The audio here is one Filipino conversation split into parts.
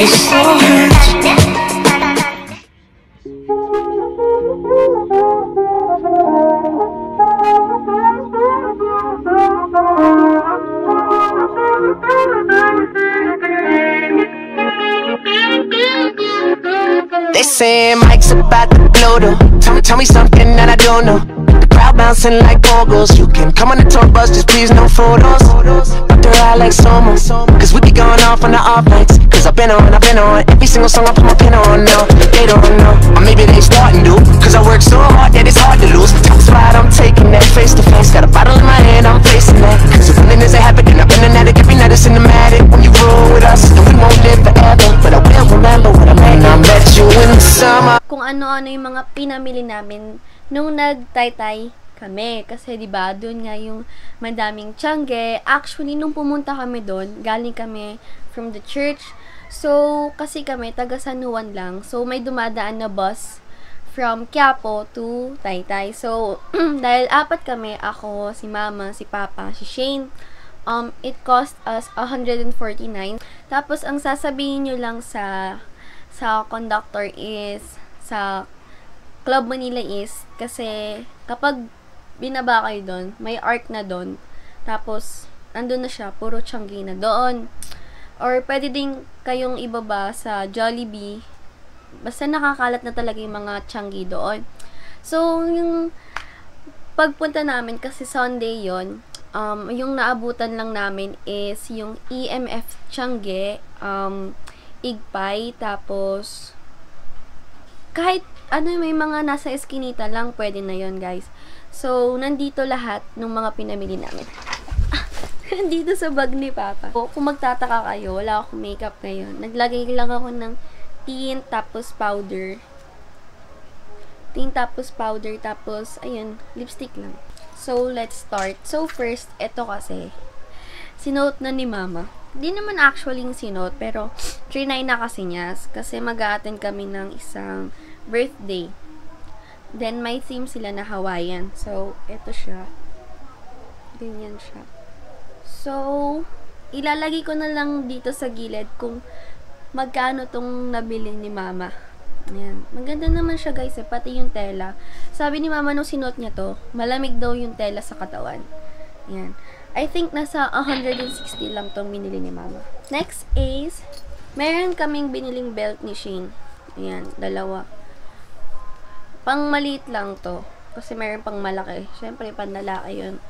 It's so hurt. They say Mike's about to blow though. Tell me something that I don't know. The crowd bouncing like pogos. You can come on the tour bus, just please no photos. But they're out like Soma, cause we be going off on the off nights. Cause I've been on every single song I put my pen on now. They don't know, or maybe they starting to. Cause I work so hard that it's hard to lose. That's why I'm taking that face to face. Got a bottle in my hand, I'm facing that. Cause if winning is a habit, then I've been an addict. Every night it's cinematic. When you roll with us, then we won't live forever. But I will remember when I met you in the summer. Kung ano-ano yung mga pinamili namin nung nagtaytay kami. Kasi diba, doon nga yung madaming tiangge. Actually, nung pumunta kami doon, galing kami from the church. So, kasi kami, taga San Juan lang. So, may dumadaan na bus from Quiapo to Taytay. So, dahil apat kami, ako, si Mama, si Papa, si Shane, it cost us 149. Tapos, ang sasabihin nyo lang sa conductor is, sa Club Manila is, kasi kapag binaba kayo doon, may arc na doon, tapos, andun na siya, puro tiangge na doon. Or, pwede din kayong ibaba sa Jollibee, basta nakakalat na talaga yung mga tiangge doon. So, yung pagpunta namin, kasi Sunday yon, yung naabutan lang namin is yung EMF tiangge, Igpay, tapos kahit ano, may mga nasa eskinita lang, pwede na yon guys. So, nandito lahat ng mga pinamili namin. Nandito sa bag ni Papa. Kung magtataka kayo, wala akong makeup ngayon. Naglagay lang ako ng tint, tapos powder. Tint, tapos powder, tapos, ayun, lipstick lang. So, let's start. So, first, ito kasi, sinote na ni Mama. Di naman actually yung sinote, pero trinay na kasi niya. Kasi mag-a-attend kami ng isang birthday. Then, may theme sila na Hawaiian. So, ito siya. Ganyan siya. So, ilalagay ko na lang dito sa gilid kung magkano tong nabili ni Mama. Ayan. Maganda naman siya guys, pati yung tela. Sabi ni Mama nung sinuot niya to, malamig daw yung tela sa katawan. Ayan. I think nasa 160 lang tong binili ni Mama. Next is, meron kaming biniling belt ni Shane. Ayan, dalawa. Pang maliit lang to. Kasi meron pang malaki. Siyempre, panlalaki yun.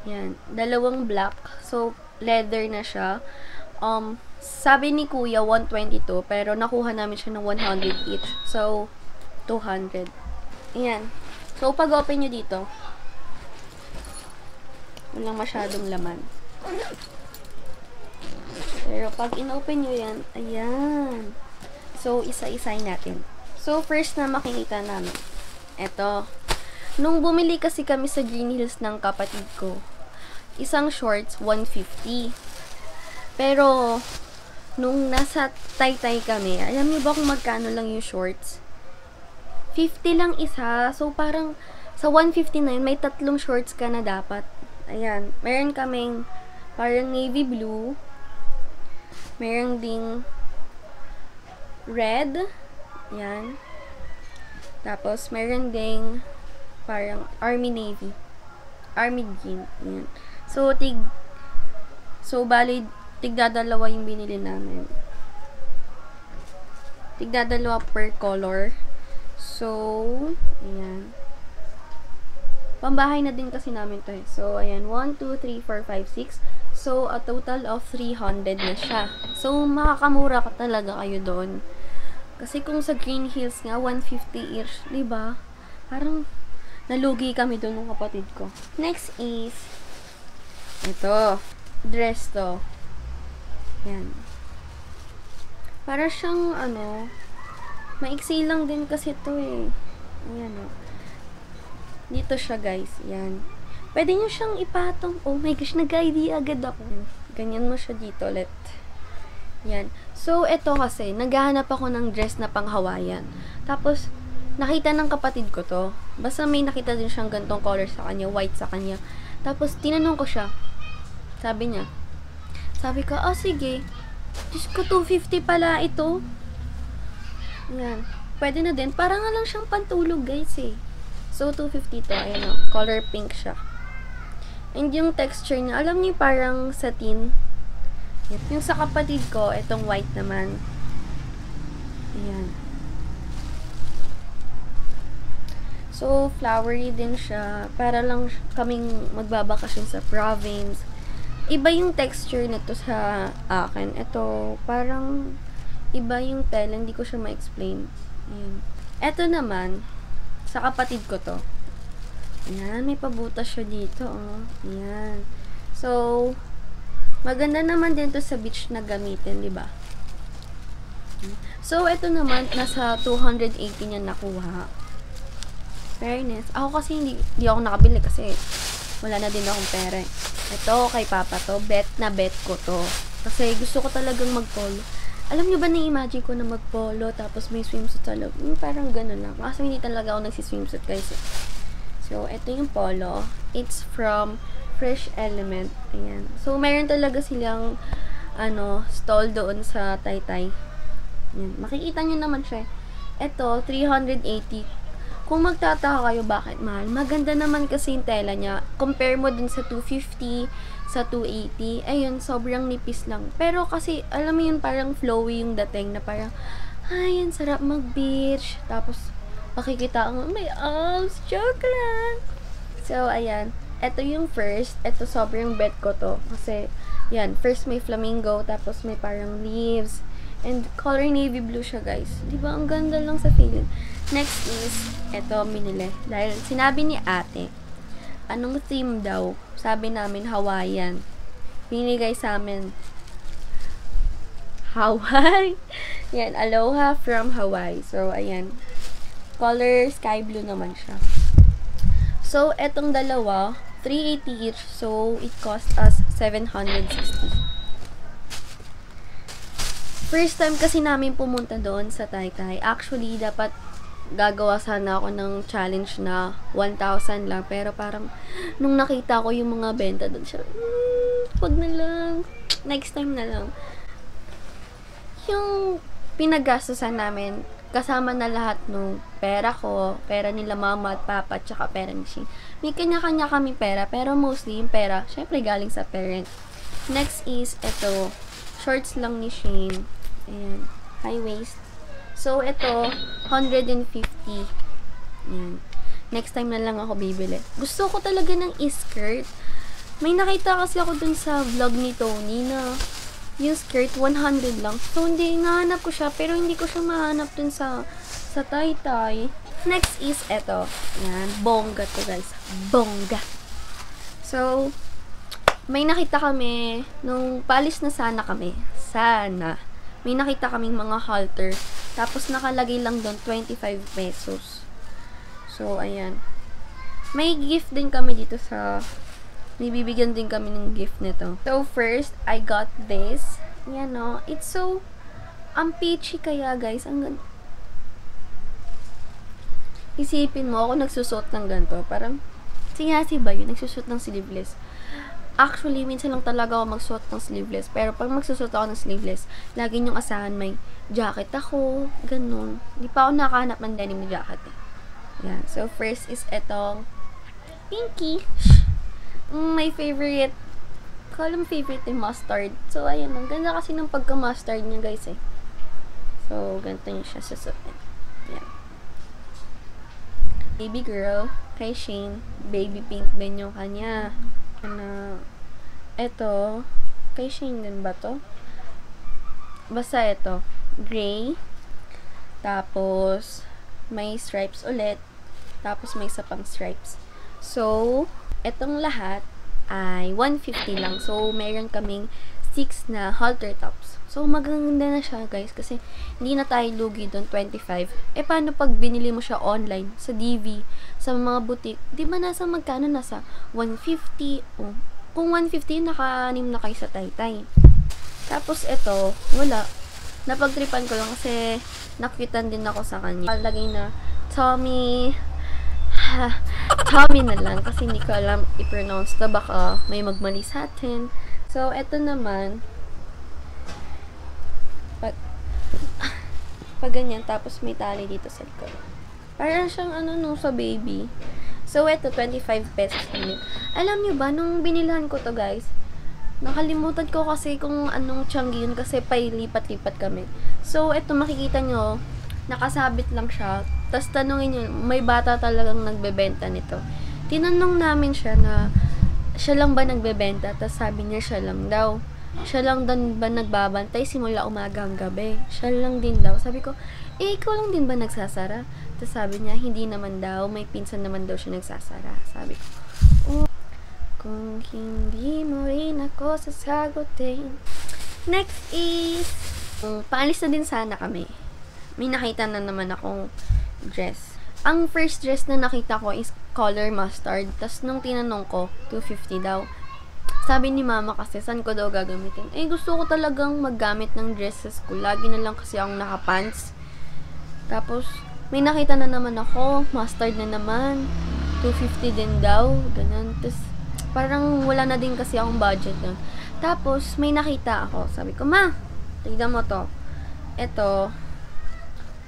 Ayan, dalawang black. So, leather na siya. Sabi ni Kuya, 122. Pero nakuha namin siya ng 100 each. So, 200. Ayan. So, pag-open nyo dito, walang masyadong laman. Pero pag in-open nyo yan, ayan. So, isa-isay natin. So, first na makikita namin. Eto. Nung bumili kasi kami sa Green Hills ng kapatid ko, isang shorts, 150. Pero, nung nasa Taytay kami, alam niyo ba kung magkano lang yung shorts? 50 lang isa. So, parang sa 159, may tatlong shorts ka na dapat. Ayan. Meron kaming parang navy blue. Meron ding red. Ayan. Tapos, meron ding parang army navy. Army green. Ayan. So, bali, tigdadalawa yung binili namin. Tigdadalawa per color. So, ayan. Pambahay na din kasi namin to eh. So, ayan. 1, 2, 3, 4, 5, 6. So, a total of 300 na siya. So, makakamura ka talaga kayo doon. Kasi kung sa Green Hills nga, 150-ish. Diba? Parang, nalugi kami doon ng kapatid ko. Next is, ito. Dress to. Yan. Para siyang, maiksi lang din kasi to eh. Ayan o. Dito siya guys. Yan. Pwede nyo siyang ipatong. Oh my gosh, nag-idea agad ako. Ganyan mo siya dito ulit. Yan. So, ito kasi, naghahanap ako ng dress na pang Hawaiian. Tapos, nakita ng kapatid ko to. Basta may nakita din siyang gantong color sa kanya, white sa kanya. Tapos, tinanong ko siya. Sabi niya. Sabi ko, oh sige. Diyos ko, 250 pala ito. Ayan. Pwede na din. Parang nga lang siyang pantulog, guys, eh. So, 250 to. Ayan o. Color pink siya. And yung texture niya, alam niyo parang satin. Yung sa kapatid ko, itong white naman. Ayan. So, flowery din siya. Para lang kaming magbabakasyon sa province. Iba yung texture nito sa akin. Ito, parang iba yung tela. Hindi ko siya ma-explain. Ayan. Ito naman, sa kapatid ko to. Ayan, may pabutas siya dito. Oh. Ayan. So, maganda naman din to sa beach na gamitin, di ba? So, ito naman, nasa 280 niya nakuha. Fairness. Ako kasi hindi ako nakabili kasi wala na din akong pera. Ito, kay Papa to. Bet ko to. Kasi gusto ko talagang mag-polo. Alam nyo ba, na-imagine ko na mag-polo tapos may swimsuit sa loob. Parang ganun lang. Kasi hindi talaga ako nagsiswimsuit guys. So, ito yung polo. It's from Fresh Element. Ayan. So, meron talaga silang stall doon sa Taytay. Ayan. Makikita nyo naman siya. Ito, 380. Kung magtataka kayo bakit mahal, maganda naman kasi yung tela niya. Compare mo dun sa 250, sa 280, ayun, sobrang nipis lang. Pero kasi, alam mo yun, parang flowy yung dating na parang, ay, yan, sarap mag-beach. Tapos, makikita mo, may abs, joke lang. So, ayan. Ito yung first. Ito, sobrang bet ko to. Kasi, yan, first may flamingo, tapos may parang leaves. And, color navy blue siya, guys. Diba? Ang ganda lang sa feeling. Next is, eto, minili. Dahil sinabi ni ate, anong theme daw? Sabi namin, Hawaiian. Binigay sa amin, Hawaii. Yan, Aloha from Hawaii. So, ayan. Color sky blue naman siya. So, etong dalawa, 380 each. So, it cost us 760. First time kasi namin pumunta doon sa Taytay. Actually, dapat gagawa sana ako ng challenge na 1,000 lang. Pero parang, nung nakita ko yung mga benta doon, siya, wag na lang. Next time na lang. Yung pinaggastusan namin, kasama na lahat nung pera ko, pera nila mama at papa, tsaka pera ni Shane. May kanya-kanya kami pera, pero mostly yung pera, syempre galing sa parent. Next is, ito, shorts lang ni Shane. Ayan, high waist. So, ito, 150. Ayan. Next time na lang ako bibili. Gusto ko talaga ng skirt. May nakita kasi ako dun sa vlog ni Tony na yung skirt, 100 lang. So, hindi, nahanap ko siya, pero hindi ko siya mahanap dun sa Taytay. Next is, eto. Yan, bongga to, guys. Bongga. So, may nakita kami, nung palis na sana kami, may nakita kaming mga halter. Tapos, nakalagay lang doon, 25 pesos. So, ayan. May gift din kami dito may bibigyan din kami ng gift nito. So, first, I got this. Yan, no. It's so, peachy kaya, guys. Isipin mo, ako nagsusot ng ganito. Parang, si ba yun? Nagsusot ng sleeveless. Actually, minsan lang talaga ako magsuot ng sleeveless. Pero pag magsusot ako ng sleeveless, lagi niyong asahan may jacket ako. Ganun. Hindi pa ako nakahanap ng denim na jacket. Yan. So, first is etong pinky. My favorite, favorite yung mustard. So, ayan. Ang ganda kasi ng pagka-mustard niya, guys, eh. So, ganito niya siya susutin. Yan. Baby girl, kay Shane, baby pink din yung kanya. Eto, kay Shane din ba to? Basta ito, gray, tapos, may stripes ulit, tapos may isa pang stripes. So, etong lahat ay 150 lang. So, meron kaming 6 na halter tops. So, maganda na siya, guys, kasi hindi na tayo lugi doon, 25. Paano pag binili mo siya online, sa DV, sa mga boutique, di ba nasa magkano? Nasa 150. Oh. Kung 150, naka-anim na kayo sa Taytay. Tapos, ito, wala. Napagtripan ko lang kasi nakitan din ako sa kanya. Lagay na Tommy na lang kasi hindi ko alam i-pronounce na baka may magmali sa atin. So, ito naman Pag, pag ganyan, tapos may tali dito sa likod. Parang siyang ano nung sa baby. So, eto, 25 pesos namin. Alam nyo ba, nung binilhan ko to guys, nakalimutan ko kasi kung anong tiyanggi yun kasi pailipat-lipat kami. So, eto, makikita nyo, nakasabit lang siya. Tapos, tanongin nyo, may bata talagang nagbebenta nito. Tinanong namin siya na, siya lang ba nagbebenta? Tapos, sabi niya, siya lang daw. Siya lang din ba nagbabantay simula umaga hanggang gabi? Siya lang din daw. Sabi ko, ikaw lang din ba nagsasara? Tapos sabi niya, hindi naman daw. May pinsan naman daw siya nagsasara. Sabi ko, oh, kung hindi mo rin ako sasagutin. Next is, paalis na din sana kami. May nakita na naman akong dress. Ang first dress na nakita ko is color mustard. Tapos nung tinanong ko, 250 daw. Sabi ni mama kasi, saan ko daw gagamitin? Eh, gusto ko talagang maggamit ng dress sa school. Lagi na lang kasi akong nakapants. Tapos, may nakita na naman ako. Mustard na naman. 250 din daw. Ganun. Tapos, parang wala na din kasi akong budget nun. Tapos, may nakita ako. Sabi ko, ma, tignan mo to. Ito,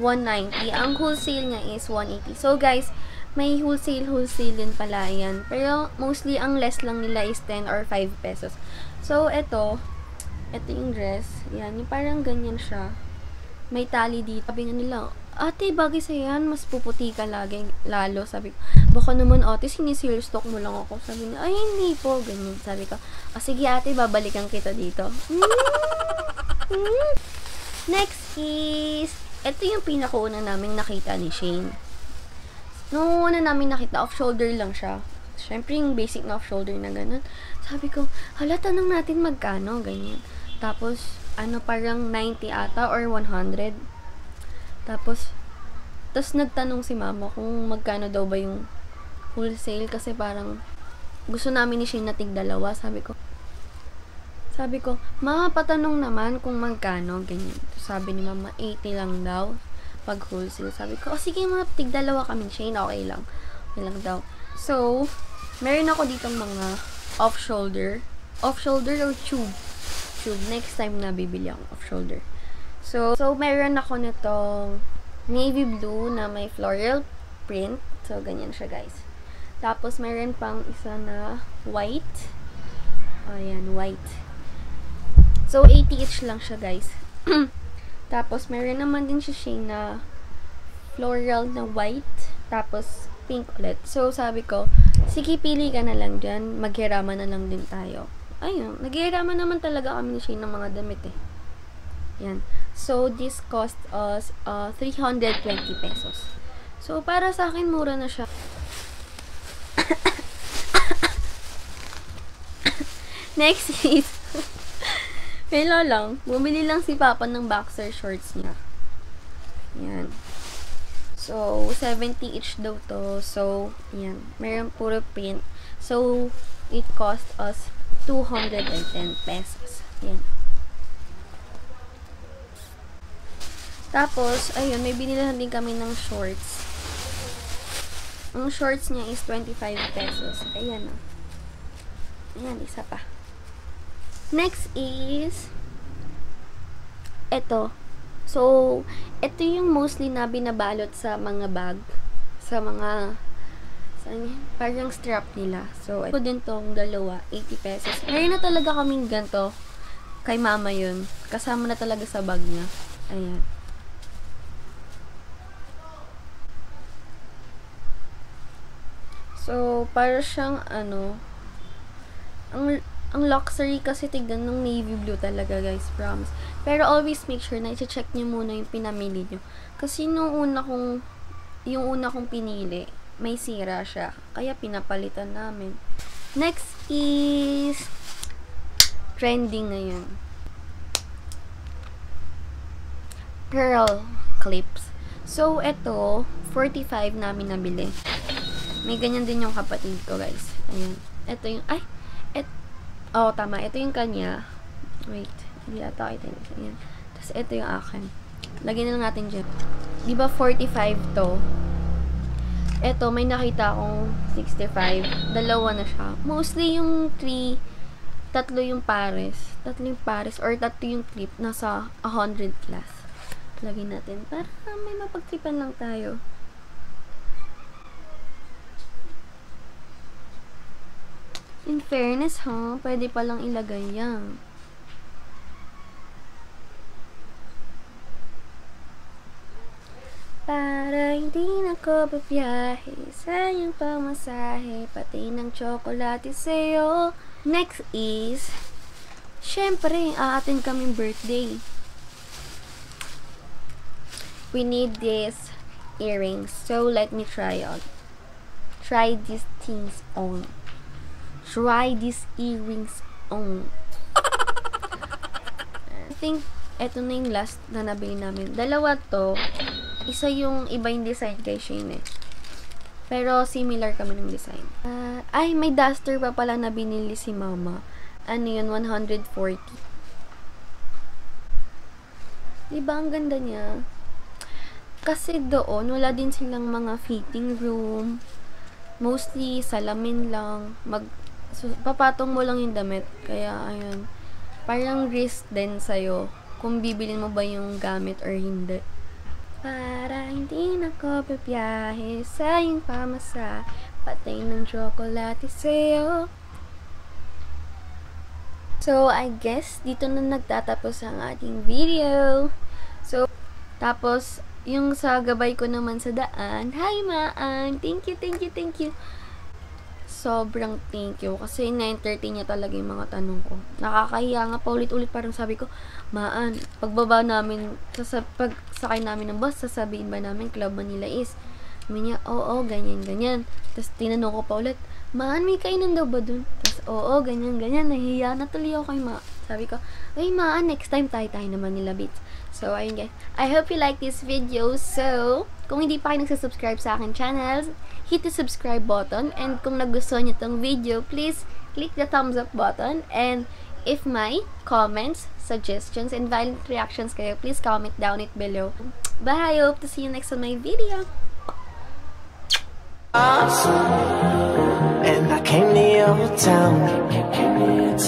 190. Ang wholesale niya is 180. So, guys, may wholesale din pala yan. Pero, mostly, ang less lang nila is 10 or 5 pesos. So, ito yung dress. Yan, yung parang ganyan siya. May tali dito. Sabi nga nila, ate, bagay sa yan, mas puputi ka lalo. Sabi ko, baka naman ate, sinisil stock mo lang ako. Sabi niya, ay, hindi po, ganyan. Sabi ko, sige ate, babalikan kita dito. Next is, ito yung pinakauna namin nakita ni Shane. Nung una namin nakita, off-shoulder lang siya. Siyempre, yung basic na off-shoulder na ganun. Sabi ko, hala, tanong natin magkano, ganyan. Tapos, parang 90 ata or 100. Tapos nagtanong si mama kung magkano daw ba yung wholesale kasi parang gusto namin ni Shane na tig-2. Sabi ko, ma, patanong naman kung magkano, ganyan. Sabi ni mama, 80 lang daw pag wholesale. Sabi ko, sige ma, tig-2 kami, Shane, okay lang. Okay lang daw. So, meron ako ditong mga off-shoulder or tube. Next time na bibili ako off-shoulder. So, meron ako nitong navy blue na may floral print. So, ganyan siya, guys. Tapos, meron pang isa na white. Ayan, white. So, 80 each lang siya, guys. Tapos, meron naman din siya Shane na floral na white. Tapos, pink ulit. So, sabi ko, sige, pili ka na lang dyan. Maghiraman na lang din tayo. Ayun, naghihiraman naman talaga kami ni Shane ng mga damit eh. Yan. So, this cost us 320 pesos. So, para sa akin, mura na siya. Next is, hello lang, bumili lang si Papa ng boxer shorts niya. Yan. So, 70 each daw to. So, yan. Meron puro print. So, it cost us 210 pesos. Yan. Tapos, ayun, may binilahan din kami ng shorts. Ang shorts niya is 25 pesos. Ayan, o. Ayan, isa pa. Next is, eto. So, ito yung mostly na binabalot sa mga bag. Sa mga, parang strap nila. So, ito din tong dalawa, 80 pesos. Meron na talaga kaming ganito. Kay mama yun. Kasama na talaga sa bag niya. Ayan. So, para siyang, ang luxury kasi tignan ng navy blue talaga, guys, promise. Pero always make sure na i-check niyo muna yung pinamili niyo. Kasi yung una kong pinili, may sira siya. Kaya pinapalitan namin. Next is, trending ngayon. Pearl clips. So, ito, 45 namin nabili. May ganyan din yung kapatid ko, guys. Ayan. Ito yung, tama. Ito yung kanya. Wait. Hindi ata kita. Ayan. Tapos, ito yung akin. Lagyan na lang natin dyan. Diba 45 to? Ito, may nakita akong 65. Dalawa na siya. Mostly yung 3 tatlo yung pares. Or tatlo yung clip. Nasa 100 plus. Lagyan natin. Para may mapagtripan lang tayo. In fairness, pwede palang ilagay yan. Para hindi na ko babiyahe, sayang pamasahe, pati ng tsokolate sa'yo. Next is, syempre, aatin kaming birthday. We need these earrings. So, let me try on. Try these things on. Try these earrings on. I think, eto na yung last na nabili namin. Dalawa to. Isa yung iba yung design kay Shane eh. Pero similar kami ng design. Ay, may duster pa pala na binili si mama. Ano yun? 140. Diba ang ganda niya? Kasi doon, wala din silang mga fitting room. Mostly, salamin lang. Papatong mo lang yung damit. Kaya, ayun. Parang risk din sa'yo kung bibilin mo ba yung gamit or hindi. Para hindi na ko babiyahe, sayang pamasa, patay ng tsokolate sa'yo. So, I guess, dito na nagtatapos ang ating video. So, tapos, yung sa gabay ko naman sa daan, hi Maan! Thank you. Sobrang thank you. Kasi na-entertain niya talaga yung mga tanong ko. Nakakahiya nga, paulit-ulit parang sabi ko, Maan, pagbaba namin, pagsakay namin ng bus, sasabihin ba namin Club Manila is? Sabi niya, oo, ganyan. Tapos tinanong ko pa ulit, Maan, may kainan daw ba dun? Tapos, oo, ganyan. Nahihiya na tuloy ako kay Ma. Sabi ko, ay Maan, next time tayo naman nila Beats. So, ayun guys. I hope you like this video. So, kung hindi pa kayo nagsasubscribe sa akin channels, hit the subscribe button. And kung nagustuhan niyo tong video, please click the thumbs up button. And if may comments, suggestions, and violent reactions kayo, please comment down it below. Bye! I hope to see you next on my video. And I came to your town.